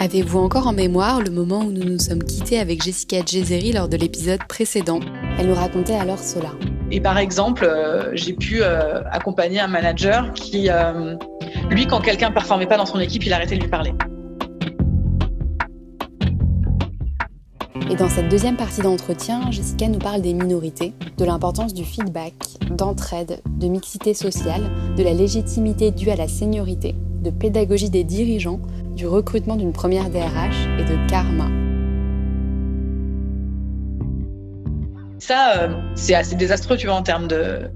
Avez-vous encore en mémoire le moment où nous nous sommes quittés avec Jessica Djezeri lors de l'épisode précédent ? Elle nous racontait alors cela. Et par exemple, j'ai pu accompagner un manager qui, lui, quand quelqu'un ne performait pas dans son équipe, il arrêtait de lui parler. Et dans cette deuxième partie d'entretien, Jessica nous parle des minorités, de l'importance du feedback, d'entraide, de mixité sociale, de la légitimité due à la seniorité, de pédagogie des dirigeants, du recrutement d'une première DRH et de karma. Ça, c'est assez désastreux, tu vois, en termes de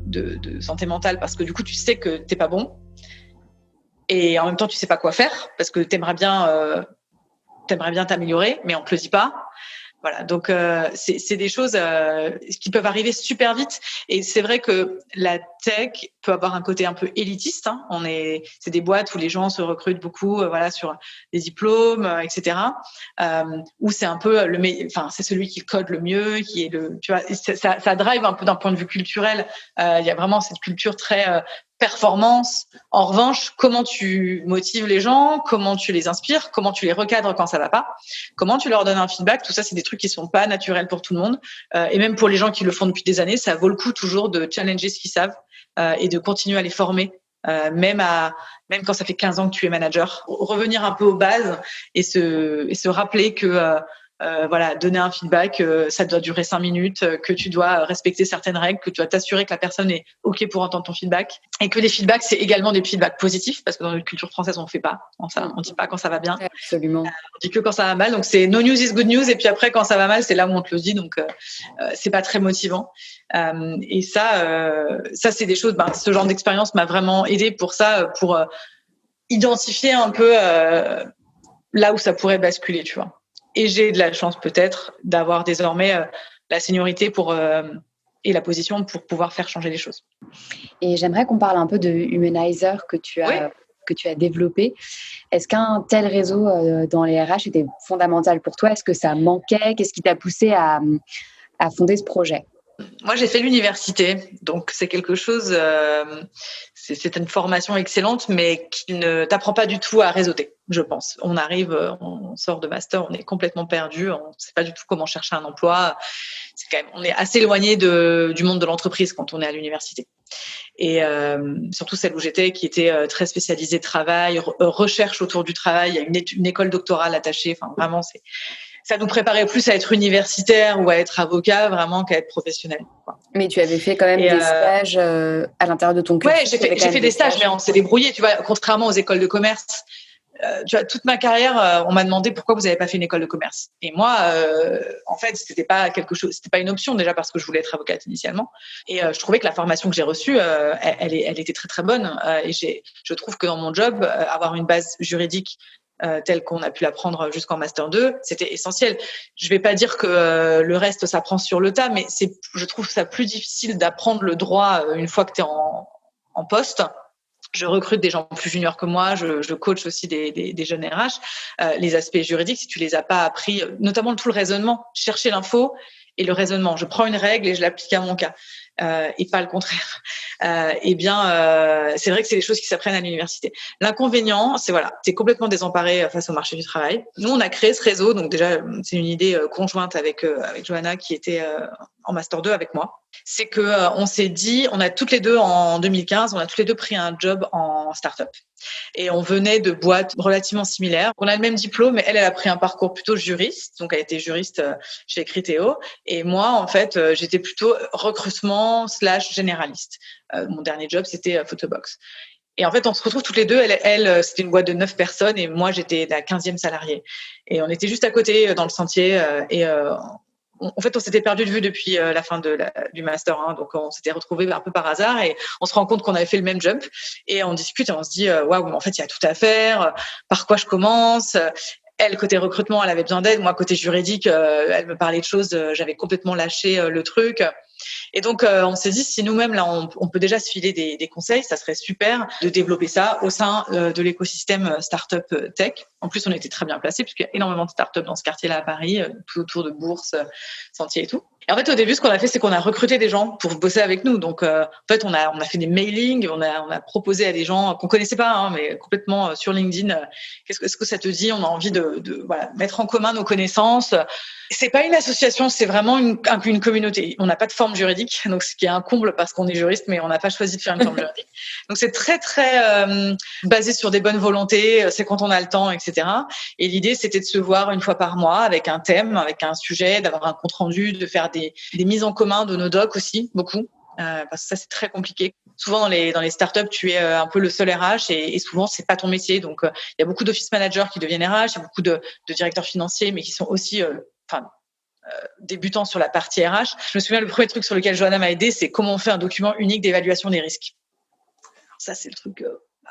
santé mentale, parce que du coup, tu sais que t'es pas bon, et en même temps, tu sais pas quoi faire, parce que t'aimerais bien t'améliorer, mais on te le dit pas. Voilà, donc c'est des choses qui peuvent arriver super vite. Et c'est vrai que la tech peut avoir un côté un peu élitiste. Hein. C'est des boîtes où les gens se recrutent beaucoup, voilà, sur des diplômes, etc. Où c'est un peu c'est celui qui code le mieux, qui est tu vois, ça drive un peu d'un point de vue culturel. Il y a vraiment cette culture très performance. En revanche, comment tu motives les gens, comment tu les inspires, comment tu les recadres quand ça va pas, comment tu leur donnes un feedback, tout ça, c'est des trucs qui sont pas naturels pour tout le monde. Et même pour les gens qui le font depuis des années, ça vaut le coup toujours de challenger ce qu'ils savent et de continuer à les former. Même quand ça fait 15 ans que tu es manager, revenir un peu aux bases et se rappeler que voilà, donner un feedback, ça doit durer 5 minutes, que tu dois respecter certaines règles, que tu dois t'assurer que la personne est OK pour entendre ton feedback, et que les feedbacks, c'est également des feedbacks positifs, parce que dans notre culture française, on fait pas ça, on dit pas quand ça va bien. Absolument. On dit que quand ça va mal, donc c'est no news is good news, et puis après, quand ça va mal, c'est là où on te le dit, donc c'est pas très motivant. Et ça, c'est des choses, ce genre d'expérience m'a vraiment aidé pour ça, pour identifier un peu là où ça pourrait basculer, tu vois. Et j'ai de la chance peut-être d'avoir désormais la seniorité et la position pour pouvoir faire changer les choses. Et j'aimerais qu'on parle un peu de Humanizer que tu as développé. Est-ce qu'un tel réseau dans les RH était fondamental pour toi ? Est-ce que ça manquait ? Qu'est-ce qui t'a poussé à fonder ce projet ? Moi, j'ai fait l'université, donc c'est quelque chose, c'est une formation excellente, mais qui ne t'apprend pas du tout à réseauter, je pense. On sort de master, on est complètement perdu, on ne sait pas du tout comment chercher un emploi. On est assez éloigné du monde de l'entreprise quand on est à l'université. Et surtout celle où j'étais, qui était très spécialisée travail, recherche autour du travail. Il y a une école doctorale attachée. Enfin, vraiment, ça nous préparait plus à être universitaire ou à être avocat, vraiment, qu'à être professionnel, quoi. Mais tu avais fait quand même des stages à l'intérieur de ton cursus. Ouais, j'ai fait des stages, mais on s'est débrouillé, tu vois, contrairement aux écoles de commerce. Tu vois, toute ma carrière, on m'a demandé pourquoi vous n'avez pas fait une école de commerce. Et moi, en fait, c'était pas une option, déjà parce que je voulais être avocate initialement. Et je trouvais que la formation que j'ai reçue, elle était très très bonne. Et je trouve que dans mon job, avoir une base juridique telle qu'on a pu l'apprendre jusqu'en master 2, c'était essentiel. Je vais pas dire que le reste s'apprend sur le tas, mais je trouve ça plus difficile d'apprendre le droit une fois que tu es en poste. Je recrute des gens plus juniors que moi, je coach aussi des jeunes RH. Les aspects juridiques, si tu les as pas appris, notamment tout le raisonnement, chercher l'info et le raisonnement. Je prends une règle et je l'applique à mon cas, et pas le contraire. C'est vrai que c'est des choses qui s'apprennent à l'université. L'inconvénient, c'est complètement désemparé face au marché du travail. Nous, on a créé ce réseau, donc déjà, c'est une idée conjointe avec Johanna qui était en master 2 avec moi. C'est que on s'est dit, on a toutes les deux en 2015, on a toutes les deux pris un job en start-up. Et on venait de boîtes relativement similaires. On a le même diplôme, mais elle a pris un parcours plutôt juriste. Donc, elle était juriste chez Criteo. Et moi, en fait, j'étais plutôt recrutement / généraliste. Mon dernier job, c'était Photobox. Et en fait, on se retrouve toutes les deux. Elle, c'était une boîte de 9 personnes et moi, j'étais la 15e salariée. Et on était juste à côté dans le sentier. En fait, on s'était perdu de vue depuis la fin du master 1. Donc, on s'était retrouvés un peu par hasard et on se rend compte qu'on avait fait le même jump. Et on discute et on se dit, waouh, en fait, il y a tout à faire. Par quoi je commence ? Elle, côté recrutement, elle avait besoin d'aide. Moi, côté juridique, elle me parlait de choses. J'avais complètement lâché le truc. Et donc, on s'est dit, si nous-mêmes, là, on peut déjà se filer des conseils, ça serait super de développer ça au sein de l'écosystème Startup Tech. En plus, on était très bien placés, puisqu'il y a énormément de startups dans ce quartier-là à Paris, tout autour de Bourse, Sentier et tout. Et en fait, au début, ce qu'on a fait, c'est qu'on a recruté des gens pour bosser avec nous. Donc, en fait, on a fait des mailings, on a proposé à des gens qu'on connaissait pas, hein, mais complètement sur LinkedIn. Est-ce que ça te dit? On a envie de mettre en commun nos connaissances. C'est pas une association, c'est vraiment une communauté. On n'a pas de forme juridique, donc ce qui est un comble parce qu'on est juriste, mais on n'a pas choisi de faire une forme juridique. Donc c'est très basé sur des bonnes volontés. C'est quand on a le temps, etc. Et l'idée, c'était de se voir une fois par mois avec un thème, avec un sujet, d'avoir un compte rendu, de faire des mises en commun de nos docs aussi, beaucoup. Parce que ça, c'est très compliqué. Souvent, dans les startups, tu es un peu le seul RH et souvent, c'est pas ton métier. Donc, il y a beaucoup d'office managers qui deviennent RH, il y a beaucoup de directeurs financiers, mais qui sont aussi débutants sur la partie RH. Je me souviens, le premier truc sur lequel Johanna m'a aidé, c'est comment on fait un document unique d'évaluation des risques. Alors ça, c'est le truc...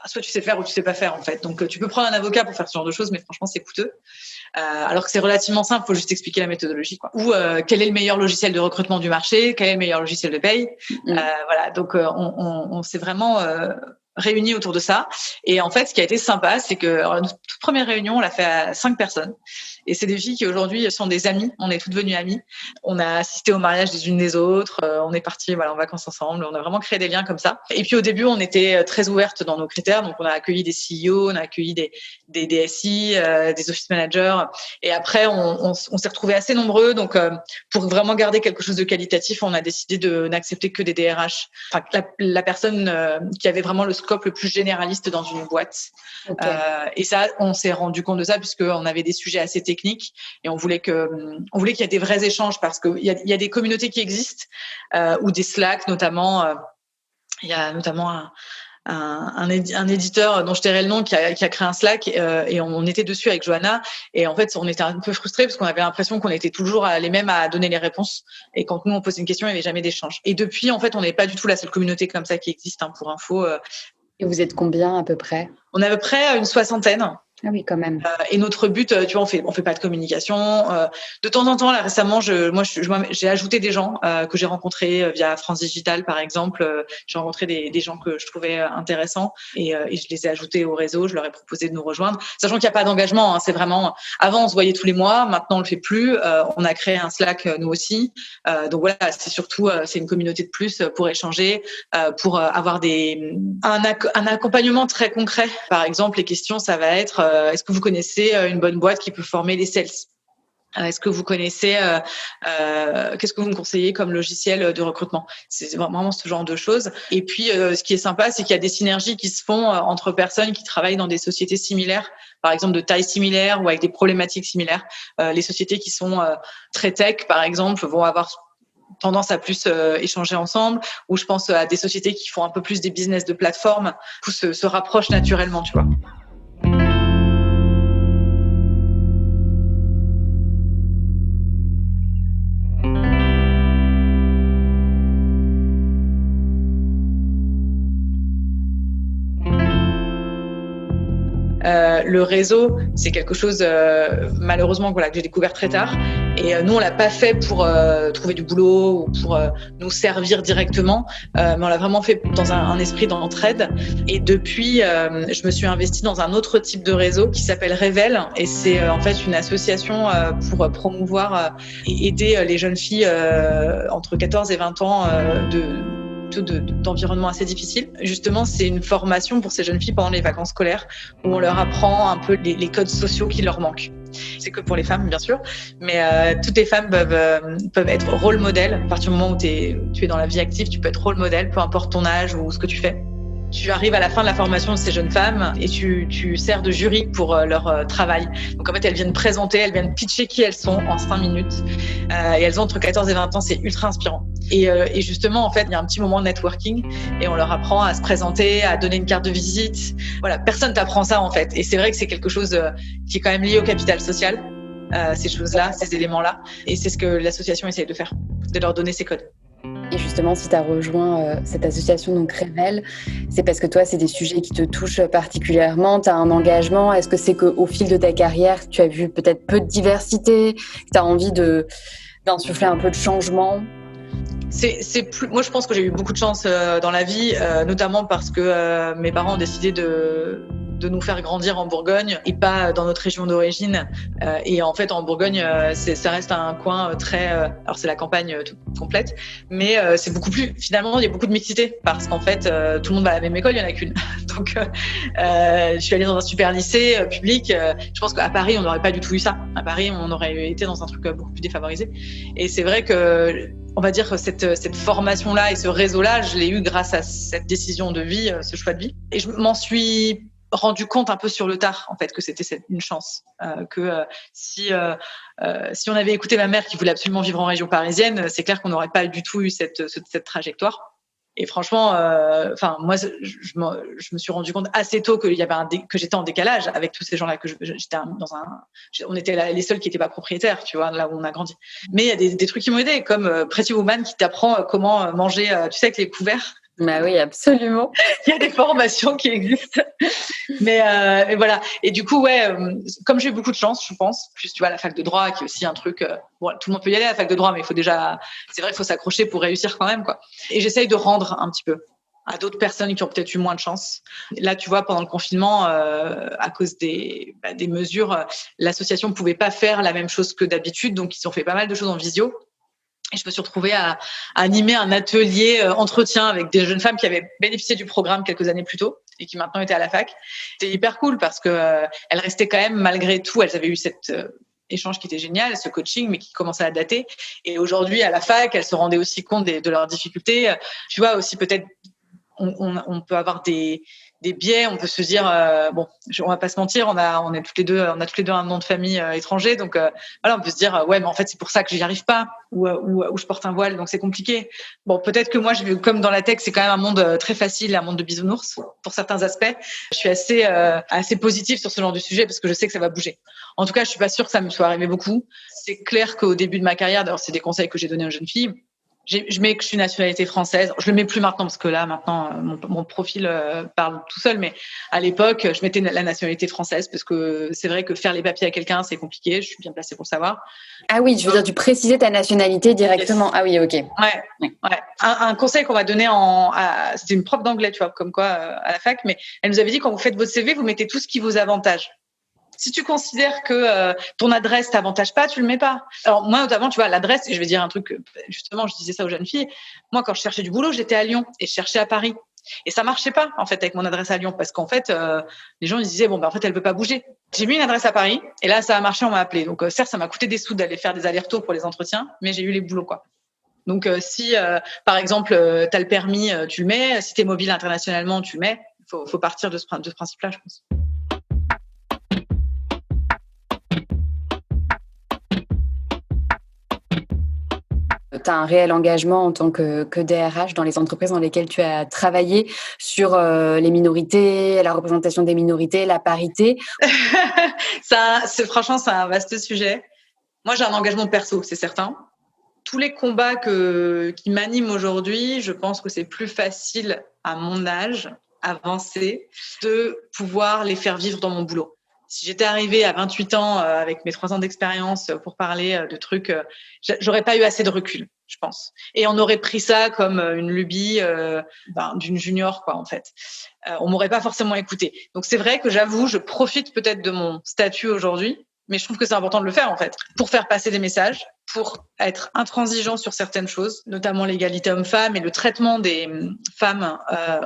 soit tu sais faire ou tu sais pas faire, en fait. Donc, tu peux prendre un avocat pour faire ce genre de choses, mais franchement, c'est coûteux. Alors que c'est relativement simple, il faut juste expliquer la méthodologie, quoi. Ou quel est le meilleur logiciel de recrutement du marché, quel est le meilleur logiciel de paye. Voilà, donc on s'est vraiment réunis autour de ça. Et en fait, ce qui a été sympa, c'est que notre toute première réunion, on l'a fait à 5 personnes. Et c'est des filles qui aujourd'hui sont des amies. On est toutes devenues amies. On a assisté au mariage des unes des autres. On est partis en vacances ensemble. On a vraiment créé des liens comme ça. Et puis au début, on était très ouvertes dans nos critères. Donc on a accueilli des CEO, on a accueilli des DSI, des office managers. Et après, on s'est retrouvés assez nombreux. Donc pour vraiment garder quelque chose de qualitatif, on a décidé de n'accepter que des DRH. Enfin, la personne qui avait vraiment le scope le plus généraliste dans une boîte. Okay. Et ça, on s'est rendu compte de ça puisqu'on avait des sujets assez techniques et on voulait qu'il y ait des vrais échanges parce qu'il y a des communautés qui existent ou des Slack notamment. Il y a notamment un éditeur dont je tairai le nom qui a créé un Slack et on était dessus avec Johanna et en fait on était un peu frustrés parce qu'on avait l'impression qu'on était toujours les mêmes à donner les réponses et quand nous on posait une question il n'y avait jamais d'échange. Et depuis en fait on n'est pas du tout la seule communauté comme ça qui existe pour info. Et vous j'ai combien à peu près? On est à peu près une 60aine. Ah oui, quand même. Et notre but, tu vois, on fait pas de communication. De temps en temps, là récemment, j'ai ajouté des gens que j'ai rencontrés via France Digital, par exemple. J'ai rencontré des gens que je trouvais intéressants et je les ai ajoutés au réseau. Je leur ai proposé de nous rejoindre, sachant qu'il n'y a pas d'engagement. Hein, c'est vraiment. Avant, on se voyait tous les mois. Maintenant, on le fait plus. On a créé un Slack nous aussi. Donc voilà, c'est surtout c'est une communauté de plus pour échanger, pour avoir un accompagnement très concret. Par exemple, les questions, ça va être est-ce que vous connaissez une bonne boîte qui peut former les sales? Est-ce que vous connaissez qu'est-ce que vous me conseillez comme logiciel de recrutement? C'est vraiment ce genre de choses. Et puis, ce qui est sympa, c'est qu'il y a des synergies qui se font entre personnes qui travaillent dans des sociétés similaires, par exemple de taille similaire ou avec des problématiques similaires. Les sociétés qui sont très tech, par exemple, vont avoir tendance à plus échanger ensemble, ou je pense à des sociétés qui font un peu plus des business de plateforme, qui se rapprochent naturellement, tu vois. Le réseau, c'est quelque chose malheureusement que j'ai découvert très tard. Et nous, on l'a pas fait pour trouver du boulot ou pour nous servir directement, mais on l'a vraiment fait dans un esprit d'entraide. Et depuis, je me suis investie dans un autre type de réseau qui s'appelle Révèle. Et c'est en fait une association pour promouvoir et aider les jeunes filles entre 14 et 20 ans d'environnement assez difficile. Justement, c'est une formation pour ces jeunes filles pendant les vacances scolaires où on leur apprend un peu les codes sociaux qui leur manquent. C'est que pour les femmes, bien sûr, mais toutes les femmes peuvent être rôle modèle. À partir du moment où tu es dans la vie active, tu peux être rôle modèle, peu importe ton âge ou ce que tu fais. Tu arrives à la fin de la formation de ces jeunes femmes et tu sers de jury pour leur travail. Donc en fait, elles viennent présenter, elles viennent pitcher qui elles sont en 5 minutes. Et elles ont entre 14 et 20 ans, c'est ultra inspirant. Et justement, en fait, il y a un petit moment de networking et on leur apprend à se présenter, à donner une carte de visite. Voilà, personne t'apprend ça en fait. Et c'est vrai que c'est quelque chose qui est quand même lié au capital social, ces choses-là, ces éléments-là. Et c'est ce que l'association essaye de faire, de leur donner ces codes. Et justement, si tu as rejoint cette association, donc Révèle, c'est parce que toi, c'est des sujets qui te touchent particulièrement, tu as un engagement. Est-ce que c'est qu'au fil de ta carrière, tu as vu peut-être peu de diversité, que tu as envie d'insuffler un peu de changement? Moi, je pense que j'ai eu beaucoup de chance dans la vie, notamment parce que mes parents ont décidé de de nous faire grandir en Bourgogne et pas dans notre région d'origine. Et en fait, en Bourgogne, ça reste un coin très... alors, c'est la campagne complète, mais c'est beaucoup plus... Finalement, il y a beaucoup de mixité parce qu'en fait, tout le monde va à la même école, il n'y en a qu'une. Donc, je suis allée dans un super lycée public. Je pense qu'à Paris, on n'aurait pas du tout eu ça. À Paris, on aurait été dans un truc beaucoup plus défavorisé. Et c'est vrai que, on va dire que cette formation-là et ce réseau-là, je l'ai eu grâce à cette décision de vie, ce choix de vie. Et je m'en suis rendu compte un peu sur le tard, en fait, que c'était une chance. Si on avait écouté ma mère qui voulait absolument vivre en région parisienne, c'est clair qu'on n'aurait pas du tout eu cette trajectoire. Et franchement, moi, je me suis rendu compte assez tôt que j'étais en décalage avec tous ces gens-là, on était les seuls qui n'étaient pas propriétaires, tu vois, là où on a grandi. Mais il y a des trucs qui m'ont aidé, comme Pretty Woman qui t'apprend comment manger, tu sais, avec les couverts. Bah oui, absolument. Il y a des formations qui existent. Mais voilà. Et du coup, comme j'ai eu beaucoup de chance, je pense, plus tu vois, la fac de droit, qui est aussi un truc, tout le monde peut y aller à la fac de droit, mais c'est vrai, il faut s'accrocher pour réussir quand même, quoi. Et j'essaye de rendre un petit peu à d'autres personnes qui ont peut-être eu moins de chance. Là, tu vois, pendant le confinement, à cause des mesures, l'association ne pouvait pas faire la même chose que d'habitude, donc ils ont fait pas mal de choses en visio. Et je me suis retrouvée à animer un atelier entretien avec des jeunes femmes qui avaient bénéficié du programme quelques années plus tôt et qui maintenant étaient à la fac. C'était hyper cool parce que elles restaient quand même, malgré tout, elles avaient eu cet échange qui était génial, ce coaching, mais qui commençait à dater. Et aujourd'hui, à la fac, elles se rendaient aussi compte de leurs difficultés. Tu vois, aussi peut-être, on peut avoir des biais, on peut se dire on va pas se mentir, on a toutes les deux un nom de famille étranger, donc voilà, on peut se dire mais en fait c'est pour ça que j'y arrive pas, ou je porte un voile donc c'est compliqué. Bon, peut-être que moi comme dans la tech c'est quand même un monde très facile, un monde de bisounours pour certains aspects. Je suis assez positive sur ce genre de sujet parce que je sais que ça va bouger. En tout cas, je suis pas sûre que ça me soit arrivé beaucoup. C'est clair qu'au début de ma carrière, d'ailleurs c'est des conseils que j'ai donnés aux jeunes filles. Je mets que je suis nationalité française. Je le mets plus maintenant parce que là, maintenant, mon profil parle tout seul. Mais à l'époque, je mettais la nationalité française parce que c'est vrai que faire les papiers à quelqu'un, c'est compliqué. Je suis bien placée pour le savoir. Ah oui, je veux dire, tu précisais ta nationalité directement. Yes. Ah oui, ok. Ouais. Un conseil qu'on m'a donné c'était une prof d'anglais, tu vois, comme quoi à la fac. Mais elle nous avait dit quand vous faites votre CV, vous mettez tout ce qui vous avantage. Si tu considères que ton adresse t'avantage pas, tu le mets pas. Alors moi notamment, tu vois, l'adresse, je vais dire un truc, justement, je disais ça aux jeunes filles. Moi, quand je cherchais du boulot, j'étais à Lyon et je cherchais à Paris. Et ça marchait pas, en fait, avec mon adresse à Lyon, parce qu'en fait, les gens ils disaient en fait, elle peut pas bouger. J'ai mis une adresse à Paris et là, ça a marché, on m'a appelé. Donc certes, ça m'a coûté des sous d'aller faire des allers-retours pour les entretiens, mais j'ai eu les boulots, quoi. Donc si, par exemple, t'as le permis, tu le mets. Si t'es mobile internationalement, tu le mets. Faut partir de ce principe-là, je pense. Tu as un réel engagement en tant que DRH dans les entreprises dans lesquelles tu as travaillé sur les minorités, la représentation des minorités, la parité. Franchement, c'est un vaste sujet. Moi, j'ai un engagement perso, c'est certain. Tous les combats qui m'animent aujourd'hui, je pense que c'est plus facile à mon âge, avancé, de pouvoir les faire vivre dans mon boulot. Si j'étais arrivée à 28 ans avec mes 3 ans d'expérience pour parler de trucs, j'aurais pas eu assez de recul, je pense. Et on aurait pris ça comme une lubie d'une junior, quoi, en fait. On m'aurait pas forcément écouté. Donc c'est vrai que j'avoue, je profite peut-être de mon statut aujourd'hui, mais je trouve que c'est important de le faire, en fait, pour faire passer des messages, pour être intransigeant sur certaines choses, notamment l'égalité homme-femme et le traitement des femmes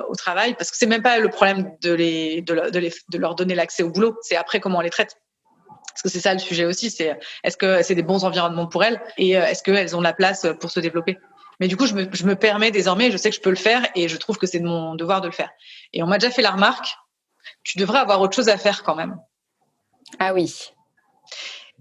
au travail, parce que c'est même pas le problème de leur donner l'accès au boulot, c'est après comment on les traite. Parce que c'est ça le sujet aussi, c'est est-ce que c'est des bons environnements pour elles et est-ce qu'elles ont la place pour se développer. Mais du coup, je me permets désormais, je sais que je peux le faire et je trouve que c'est de mon devoir de le faire. Et on m'a déjà fait la remarque, tu devrais avoir autre chose à faire quand même. Ah oui.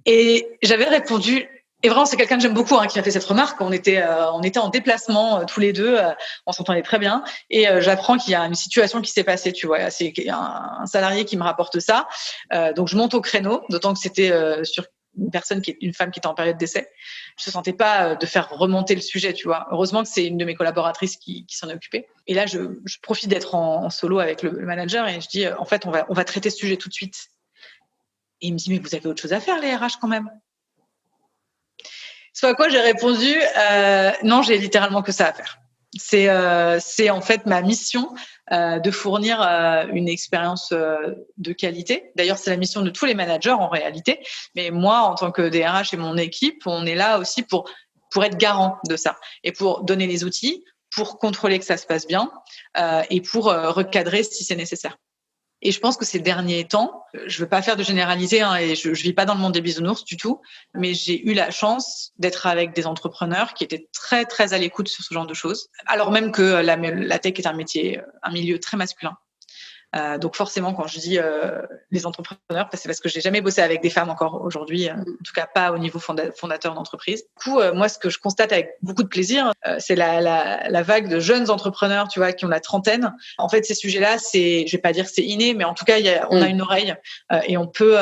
Et j'avais répondu, et vraiment c'est quelqu'un que j'aime beaucoup qui m'a fait cette remarque. On était en déplacement tous les deux, on s'entendait très bien, et j'apprends qu'il y a une situation qui s'est passée, tu vois. C'est un salarié qui me rapporte ça, donc je monte au créneau, d'autant que c'était sur une femme qui était en période d'essai. Je ne sentais pas de faire remonter le sujet, tu vois. Heureusement que c'est une de mes collaboratrices qui s'en est occupée. Et là, je profite d'être en solo avec le manager et je dis en fait on va traiter ce sujet tout de suite. Et il me dit, mais vous avez autre chose à faire, les RH, quand même. Soit à quoi j'ai répondu, non, j'ai littéralement que ça à faire. C'est en fait ma mission de fournir une expérience de qualité. D'ailleurs, c'est la mission de tous les managers en réalité. Mais moi, en tant que DRH et mon équipe, on est là aussi pour être garant de ça et pour donner les outils, pour contrôler que ça se passe bien et pour recadrer si c'est nécessaire. Et je pense que ces derniers temps, je veux pas faire de généralité et je vis pas dans le monde des bisounours du tout, mais j'ai eu la chance d'être avec des entrepreneurs qui étaient très très à l'écoute sur ce genre de choses, alors même que la tech est un milieu très masculin. Donc forcément, quand je dis les entrepreneurs, c'est parce que j'ai jamais bossé avec des femmes encore aujourd'hui, en tout cas pas au niveau fondateur d'entreprise. Du coup, moi, ce que je constate avec beaucoup de plaisir, c'est la vague de jeunes entrepreneurs, tu vois, qui ont la trentaine. En fait, ces sujets-là, je vais pas dire que c'est inné, mais en tout cas, on a une oreille et on peut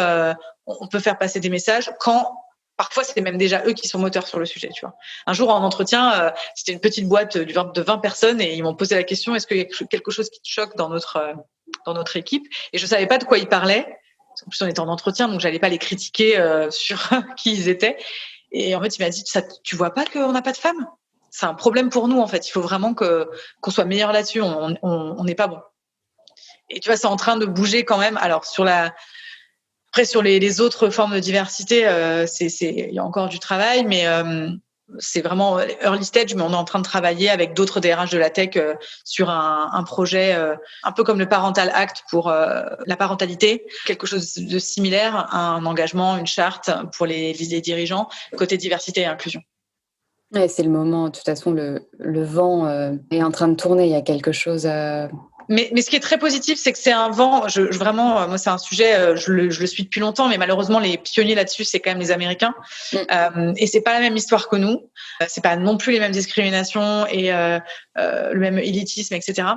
faire passer des messages quand. Parfois, c'est même déjà eux qui sont moteurs sur le sujet, tu vois. Un jour, en entretien, c'était une petite boîte de 20 personnes et ils m'ont posé la question, est-ce qu'il y a quelque chose qui te choque dans notre équipe? Et je savais pas de quoi ils parlaient. En plus, on était en entretien, donc j'allais pas les critiquer sur qui ils étaient. Et en fait, il m'a dit, tu vois pas qu'on n'a pas de femmes? C'est un problème pour nous, en fait. Il faut vraiment qu'on soit meilleur là-dessus. On n'est pas bon. Et tu vois, c'est en train de bouger quand même. Alors, après, sur les autres formes de diversité, il y a encore du travail, mais c'est vraiment early stage, mais on est en train de travailler avec d'autres DRH de la tech sur un projet un peu comme le Parental Act pour la parentalité, quelque chose de similaire, un engagement, une charte pour les dirigeants, côté diversité et inclusion. Ouais, c'est le moment, de toute façon, le vent est en train de tourner, il y a quelque chose... Mais ce qui est très positif, c'est que c'est un vent. Vraiment, moi, c'est un sujet. Je le suis depuis longtemps, mais malheureusement, les pionniers là-dessus, c'est quand même les Américains. Et c'est pas la même histoire que nous. C'est pas non plus les mêmes discriminations et le même élitisme, etc.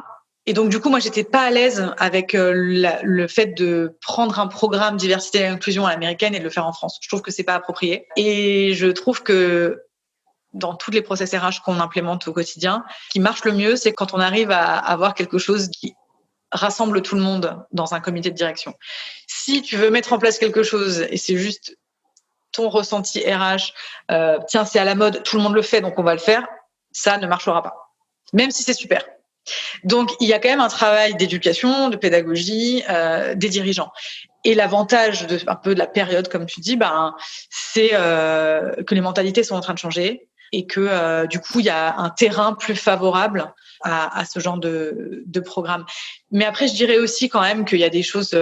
Et donc, du coup, moi, j'étais pas à l'aise avec le fait de prendre un programme diversité et inclusion à l'américaine et de le faire en France. Je trouve que c'est pas approprié. Et je trouve que dans tous les process RH qu'on implémente au quotidien, ce qui marche le mieux, c'est quand on arrive à avoir quelque chose qui rassemble tout le monde dans un comité de direction. Si tu veux mettre en place quelque chose et c'est juste ton ressenti RH, tiens, c'est à la mode, tout le monde le fait, donc on va le faire, ça ne marchera pas. Même si c'est super. Donc, il y a quand même un travail d'éducation, de pédagogie des dirigeants. Et l'avantage un peu de la période, comme tu dis, c'est que les mentalités sont en train de changer et que du coup, il y a un terrain plus favorable à ce genre de programme. Mais après, je dirais aussi quand même qu'il y a des choses...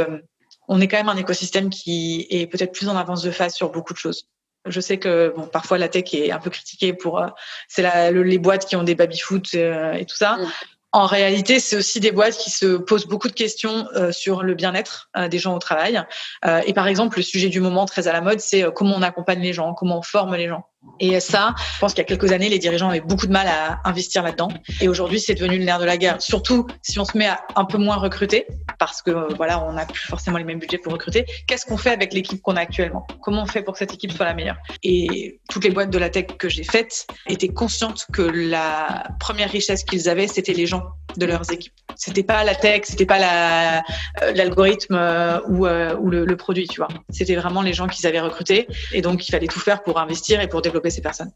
on est quand même un écosystème qui est peut-être plus en avance de phase sur beaucoup de choses. Je sais que parfois la tech est un peu critiquée pour... c'est les boîtes qui ont des baby-foot et tout ça. En réalité, c'est aussi des boîtes qui se posent beaucoup de questions sur le bien-être des gens au travail. Et par exemple, le sujet du moment très à la mode, c'est comment on accompagne les gens, comment on forme les gens. Et ça, je pense qu'il y a quelques années, les dirigeants avaient beaucoup de mal à investir là-dedans. Et aujourd'hui, c'est devenu le nerf de la guerre. Surtout si on se met à un peu moins recruter, parce que voilà, on n'a plus forcément les mêmes budgets pour recruter. Qu'est-ce qu'on fait avec l'équipe qu'on a actuellement? Comment on fait pour que cette équipe soit la meilleure? Et toutes les boîtes de la tech que j'ai faites étaient conscientes que la première richesse qu'ils avaient, c'était les gens de leurs équipes. C'était pas la tech, c'était pas l'algorithme ou le produit, tu vois. C'était vraiment les gens qu'ils avaient recrutés. Et donc, il fallait tout faire pour investir et pour développer ces personnes.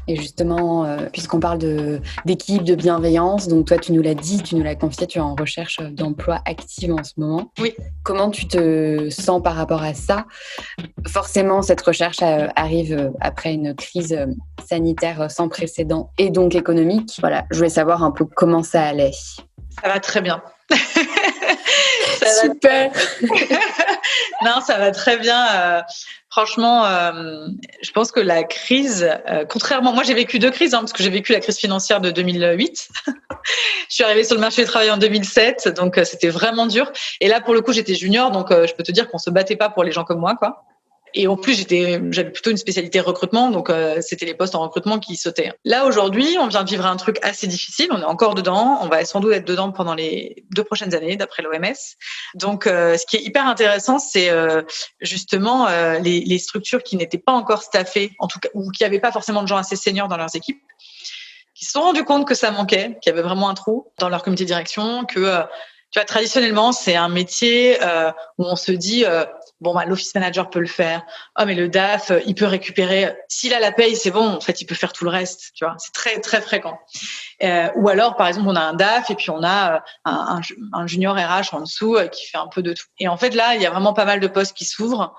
Et justement, puisqu'on parle d'équipe, de bienveillance, donc toi, tu nous l'as dit, tu nous l'as confié, tu es en recherche d'emploi active en ce moment. Oui. Comment tu te sens par rapport à ça? Forcément, cette recherche arrive après une crise sanitaire sans précédent et donc économique. Voilà, je voulais savoir un peu comment ça allait. Ça va très bien. Super. Non, ça va très bien. Franchement, je pense que la crise, contrairement, moi j'ai vécu 2 crises, parce que j'ai vécu la crise financière de 2008. Je suis arrivée sur le marché du travail en 2007, donc c'était vraiment dur. Et là, pour le coup, j'étais junior, donc je peux te dire qu'on se battait pas pour les gens comme moi, quoi. Et en plus, j'avais plutôt une spécialité recrutement, donc c'était les postes en recrutement qui sautaient. Là, aujourd'hui, on vient de vivre un truc assez difficile. On est encore dedans. On va sans doute être dedans pendant les 2 prochaines années, d'après l'OMS. Donc, ce qui est hyper intéressant, c'est justement les structures qui n'étaient pas encore staffées, en tout cas, ou qui n'avaient pas forcément de gens assez seniors dans leurs équipes, qui se sont rendus compte que ça manquait, qu'il y avait vraiment un trou dans leur comité de direction, que Tu vois, traditionnellement, c'est un métier où on se dit l'office manager peut le faire. Oh, mais le DAF, il peut récupérer. S'il a la paye, c'est bon. En fait, il peut faire tout le reste. Tu vois, c'est très très fréquent. Ou alors, par exemple, on a un DAF et puis on a un junior RH en dessous qui fait un peu de tout. Et en fait, là, il y a vraiment pas mal de postes qui s'ouvrent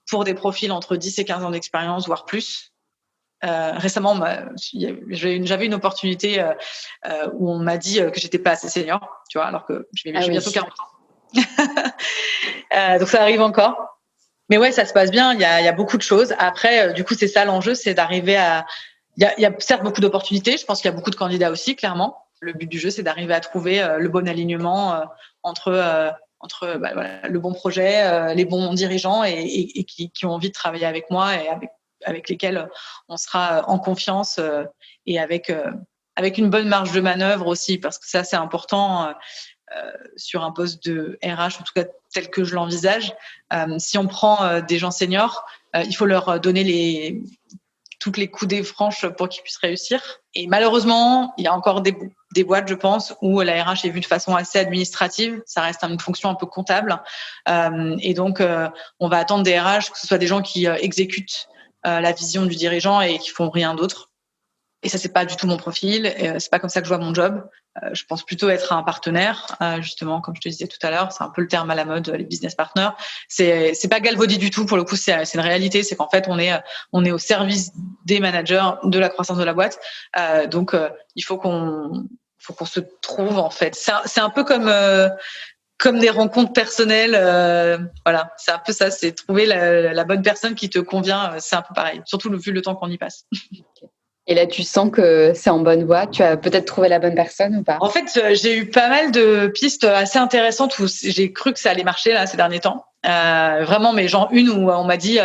pour des profils entre 10 et 15 ans d'expérience, voire plus. Récemment, j'avais une opportunité où on m'a dit que j'étais pas assez senior, tu vois, alors que j'ai bientôt 40 ans. Donc ça arrive encore. Mais ouais, ça se passe bien. Il y a beaucoup de choses. Après, du coup, c'est ça l'enjeu, c'est d'arriver à. Il y a certes beaucoup d'opportunités. Je pense qu'il y a beaucoup de candidats aussi, clairement. Le but du jeu, c'est d'arriver à trouver le bon alignement entre le bon projet, les bons dirigeants et qui ont envie de travailler avec moi et avec lesquels on sera en confiance et avec une bonne marge de manœuvre aussi, parce que ça, c'est important sur un poste de RH, en tout cas tel que je l'envisage. Si on prend des gens seniors, il faut leur donner toutes les coudées franches pour qu'ils puissent réussir. Et malheureusement, il y a encore des boîtes, je pense, où la RH est vue de façon assez administrative. Ça reste une fonction un peu comptable. Et donc, on va attendre des RH que ce soit des gens qui exécutent la vision du dirigeant et qui font rien d'autre. Et ça, c'est pas du tout mon profil. C'est pas comme ça que je vois mon job. Je pense plutôt être un partenaire, justement, comme je te disais tout à l'heure. C'est un peu le terme à la mode, les business partners. C'est pas galvaudé du tout. Pour le coup, c'est une réalité. C'est qu'en fait, on est au service des managers, de la croissance de la boîte. Donc, il faut qu'on se trouve, en fait. C'est un peu comme des rencontres personnelles, voilà, c'est un peu ça, c'est trouver la bonne personne qui te convient, c'est un peu pareil, surtout vu le temps qu'on y passe. Et là, tu sens que c'est en bonne voie, tu as peut-être trouvé la bonne personne ou pas? En fait, j'ai eu pas mal de pistes assez intéressantes où j'ai cru que ça allait marcher là ces derniers temps. Vraiment, mais genre une où on m'a dit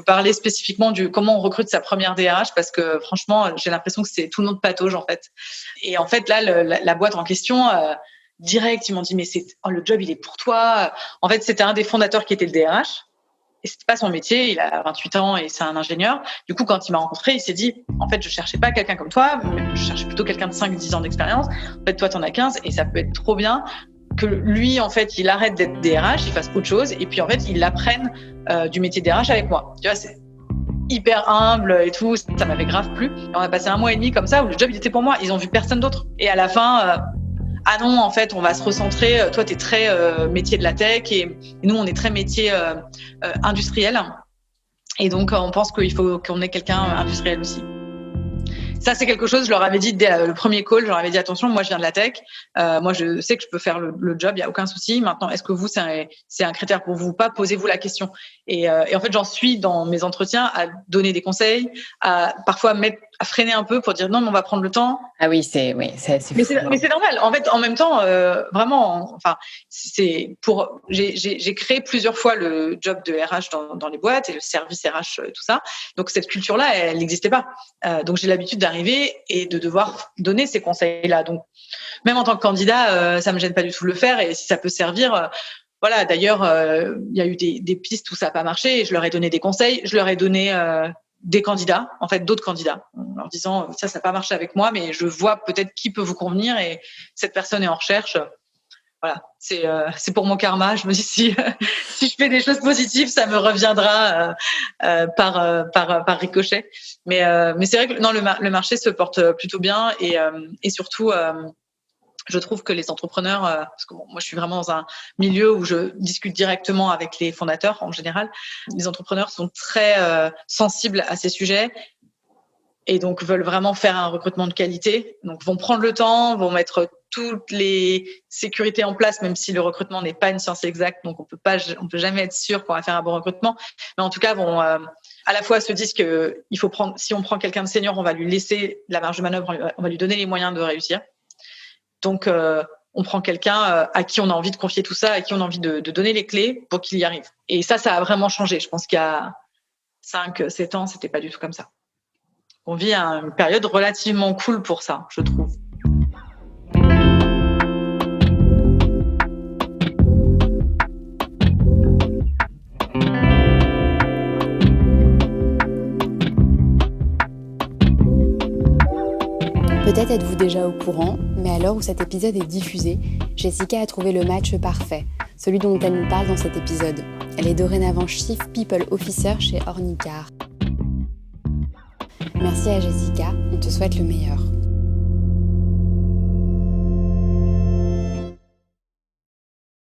parler spécifiquement du comment on recrute sa première DRH, parce que franchement, j'ai l'impression que c'est tout le monde patauge en fait. Et en fait là, la boîte en question. Direct, ils m'ont dit mais le job il est pour toi. En fait, c'était un des fondateurs qui était le DRH et c'était pas son métier, il a 28 ans et c'est un ingénieur. Du coup, quand il m'a rencontré, il s'est dit en fait, je cherchais pas quelqu'un comme toi, mais je cherchais plutôt quelqu'un de 5-10 ans d'expérience. En fait, toi t'en as 15 et ça peut être trop bien que lui en fait, il arrête d'être DRH, il fasse autre chose et puis en fait, il apprenne du métier DRH avec moi. Tu vois, c'est hyper humble et tout, ça m'avait grave plu. Et on a passé 1 mois et demi comme ça où le job il était pour moi, ils ont vu personne d'autre. Et à la fin ah non, en fait, on va se recentrer. Toi, tu es très métier de la tech et nous, on est très métier industriel. Et donc, on pense qu'il faut qu'on ait quelqu'un industriel aussi. Ça, c'est quelque chose, je leur avais dit dès le premier call, je leur avais dit attention, moi, je viens de la tech. Moi, je sais que je peux faire le job, il n'y a aucun souci. Maintenant, est-ce que vous, c'est un critère pour vous ou pas? Posez-vous la question. Et en fait, j'en suis dans mes entretiens à donner des conseils, à parfois à freiner un peu pour dire non, mais on va prendre le temps. Ah oui, c'est mais c'est normal. En fait, en même temps, vraiment, enfin, j'ai créé plusieurs fois le job de RH dans les boîtes et le service RH, tout ça. Donc cette culture-là, elle n'existait pas. Donc j'ai l'habitude d'arriver et de devoir donner ces conseils-là. Donc même en tant que candidat, ça me gêne pas du tout de le faire et si ça peut servir. Voilà. D'ailleurs, il y a eu des pistes où ça n'a pas marché et je leur ai donné des conseils. Je leur ai donné des candidats, en fait, d'autres candidats, en leur disant ça n'a pas marché avec moi, mais je vois peut-être qui peut vous convenir et cette personne est en recherche. Voilà, c'est pour mon karma. Je me dis si je fais des choses positives, ça me reviendra par ricochet. Mais c'est vrai que non, le marché se porte plutôt bien et surtout. Je trouve que les entrepreneurs, parce que moi je suis vraiment dans un milieu où je discute directement avec les fondateurs en général, les entrepreneurs sont très sensibles à ces sujets et donc veulent vraiment faire un recrutement de qualité. Donc vont prendre le temps, vont mettre toutes les sécurités en place, même si le recrutement n'est pas une science exacte, donc on peut jamais être sûr qu'on va faire un bon recrutement. Mais en tout cas, vont à la fois se disent que si on prend quelqu'un de senior, on va lui laisser la marge de manœuvre, on va lui donner les moyens de réussir. Donc, on prend quelqu'un à qui on a envie de confier tout ça, à qui on a envie de donner les clés pour qu'il y arrive. Et ça a vraiment changé. Je pense qu'il y a 5-7 ans, c'était pas du tout comme ça. On vit une période relativement cool pour ça, je trouve. Peut-être êtes-vous déjà au courant, mais à l'heure où cet épisode est diffusé, Jessica a trouvé le match parfait, celui dont elle nous parle dans cet épisode. Elle est dorénavant Chief People Officer chez Ornicar. Merci à Jessica, on te souhaite le meilleur.